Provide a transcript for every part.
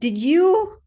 Did you,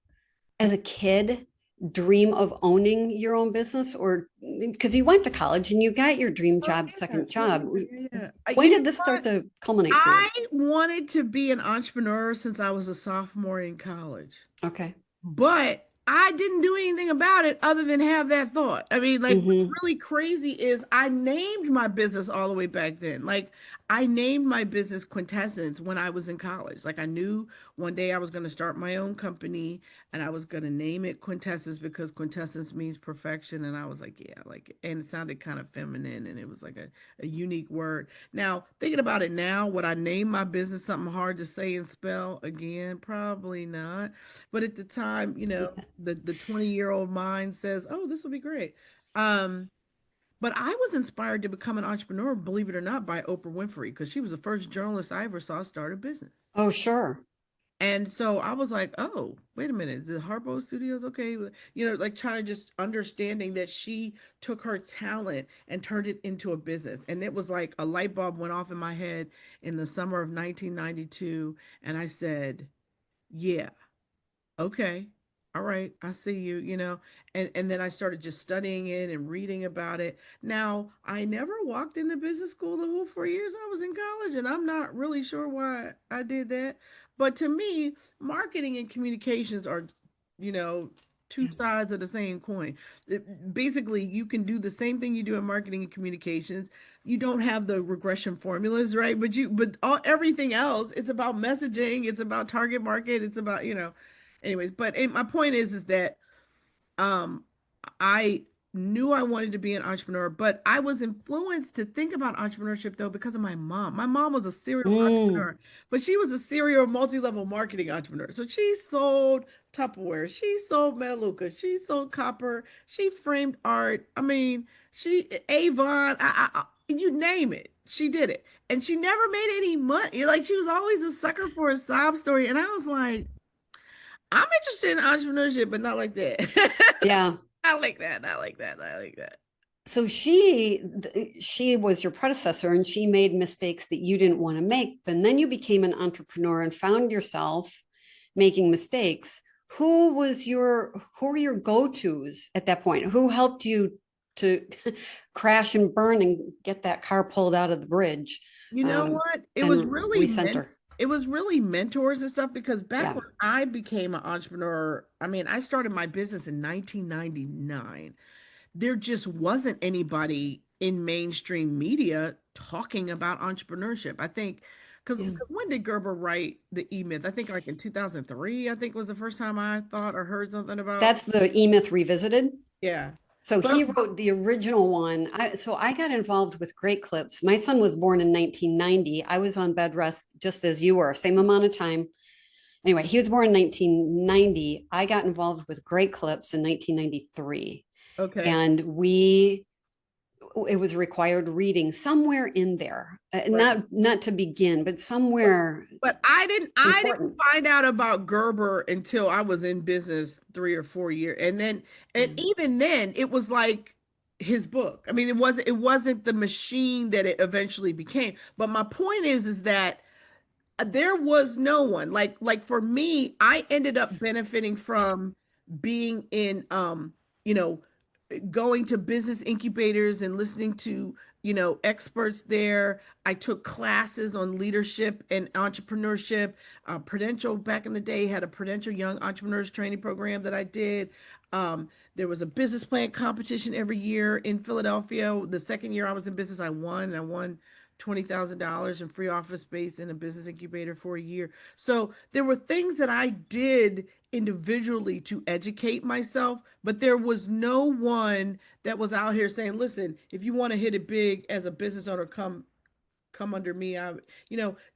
as a kid, dream of owning your own business, or because you went to college and you got your dream Oh job, yeah, second yeah, job? yeah, yeah. When You know did this start what? to culminate for you? I wanted to be an entrepreneur since I was a sophomore in college. Okay. But I didn't do anything about it other than have that thought. I mean, like, what's Hmm. really crazy is I named my business all the way back then. Like, I named my business Quintessence when I was in college. Like, I knew one day I was going to start my own company and I was going to name it Quintessence because quintessence means perfection. And I was like, yeah, like, and it sounded kind of feminine and it was like a unique word. Now, thinking about it now, would I name my business something hard to say and spell again? Probably not. But at the time, the 20-year-old mind says, "Oh, this will be great." Um, but I was inspired to become an entrepreneur, believe it or not, by Oprah Winfrey because she was the first journalist I ever saw start a business. Oh, sure. And so I was like, "Oh, wait a minute, the Harpo Studios, okay." Like trying to just understanding that she took her talent and turned it into a business. And it was like a light bulb went off in my head in the summer of 1992, and I said, "Yeah, okay, all right, I see you, and then I started just studying it and reading about it. Now, I never walked into business school the whole 4 years I was in college, and I'm not really sure why I did that. But to me, marketing and communications are, you know, two Yeah. sides of the same coin. Basically, you can do the same thing you do in marketing and communications. You don't have the regression formulas, right? But everything else, it's about messaging, it's about target market, it's about, anyways. But my point is that um I knew I wanted to be an entrepreneur, but I was influenced to think about entrepreneurship though because of my mom. My mom was a serial Mm. entrepreneur, but she was a serial multi-level marketing entrepreneur. So she sold Tupperware, she sold Melaleuca, she sold copper, she framed art. I mean, she Avon, you name it, she did it, and she never made any money. Like she was always a sucker for a sob story, and I was like, I'm interested in entrepreneurship, but not like that. Yeah. Not like that. Not like that. Not like that. So she was your predecessor and she made mistakes that you didn't want to make, but then you became an entrepreneur and found yourself making mistakes. Who were your go-tos at that point? Who helped you to crash and burn and get that car pulled out of the bridge, You know what? and recenter? It was really mentors and stuff because back Yeah. when I became an entrepreneur, I mean, I started my business in 1999. There just wasn't anybody in mainstream media talking about entrepreneurship. I think because Yeah. when did Gerber write the E-Myth? I think like in 2003, I think was the first time I thought or heard something about. That's the E-Myth Revisited. Yeah. So But he wrote the original one. So I got involved with Great Clips. My son was born in 1990. I was on bed rest just as you were, same amount of time. Anyway, he was born in 1990. I got involved with Great Clips in 1993. okay. And it was required reading somewhere in there, Right. not to begin, but But somewhere but I didn't important. find out about Gerber until I was in business 3 or 4 years. And Yeah. even then it was like his book. I mean, it wasn't the machine that it eventually became. But my point is that there was no one like for me, I ended up benefiting from being in you know going to business incubators and listening to experts there. I took classes on leadership and entrepreneurship. Prudential back in the day had a Prudential Young Entrepreneurs training program that I did. There was a business plan competition every year in Philadelphia. The second year I was in business, I won $20,000 in free office space in a business incubator for a year. So there were things that I did individually to educate myself, but there was no one that was out here saying, "Listen, if you want to hit it big as a business owner, come under me."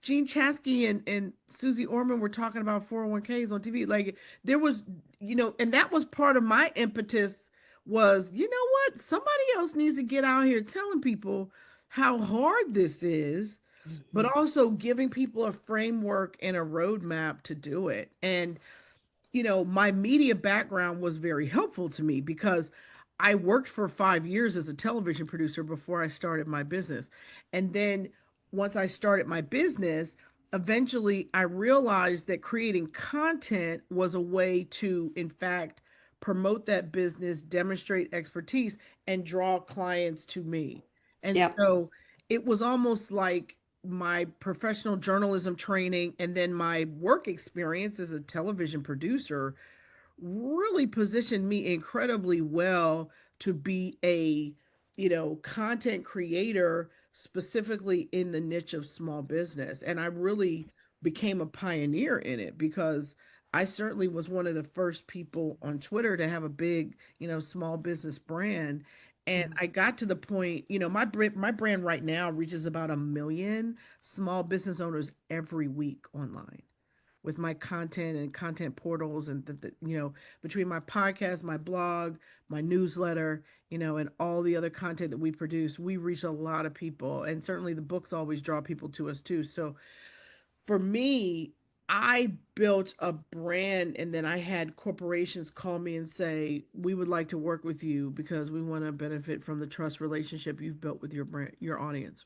Gene Chaskey and Susie Orman were talking about 401ks on TV. Like there was, and that was part of my impetus was, you know what? Somebody else needs to get out here telling people how hard this is, but Mhm. also giving people a framework and a roadmap to do it. And my media background was very helpful to me because I worked for 5 years as a television producer before I started my business. And then once I started my business, eventually I realized that creating content was a way to, in fact, promote that business, demonstrate expertise, and draw clients to me. And Yep. so it was almost like my professional journalism training and then my work experience as a television producer really positioned me incredibly well to be a, content creator specifically in the niche of small business. And I really became a pioneer in it because I certainly was one of the first people on Twitter to have a big, small business brand. And Yeah. I got to the point, my brand right now reaches about 1 million small business owners every week online with my content and content portals and between my podcast, my blog, my newsletter, and all the other content that we produce, we reach a lot of people, and certainly the books always draw people to us too. So for me, I built a brand and then I had corporations call me and say, "We would like to work with you because we want to benefit from the trust relationship you've built with your brand, your audience."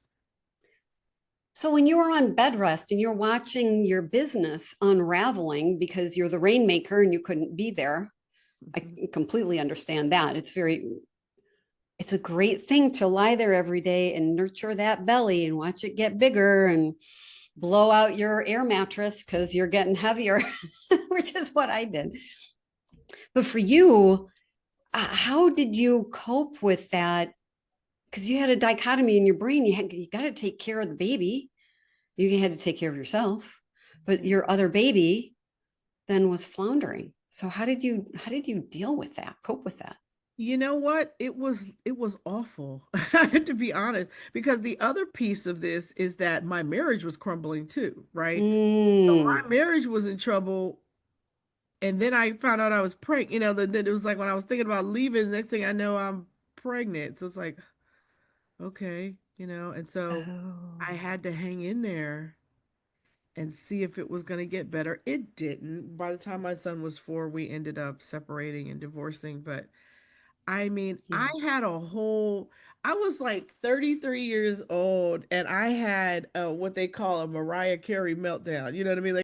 So when you were on bed rest and you're watching your business unraveling because you're the rainmaker and you couldn't be there, I Mhm. completely understand that. It's a great thing to lie there every day and nurture that belly and watch it get bigger and blow out your air mattress because you're getting heavier, which is what I did. But for you, how did you cope with that? Because you had a dichotomy in your brain. You got to take care of the baby. You had to take care of yourself, but your other baby then was floundering. So how did you deal with that? Cope with that? You know what? It was awful, to be honest, because the other piece of this is that my marriage was crumbling too, right? So Mm. my marriage was in trouble, and then I found out I was pregnant. Then it was like when I was thinking about leaving, the next thing I know, I'm pregnant. So it's like, okay, and so I Oh, had to hang in there and see if it was going to get better. It didn't. By the time my son was 4, we ended up separating and divorcing, but I mean, I yeah. had a whole, I was like 33 years old and I had what they call a Mariah Carey meltdown. You know what I mean? Like,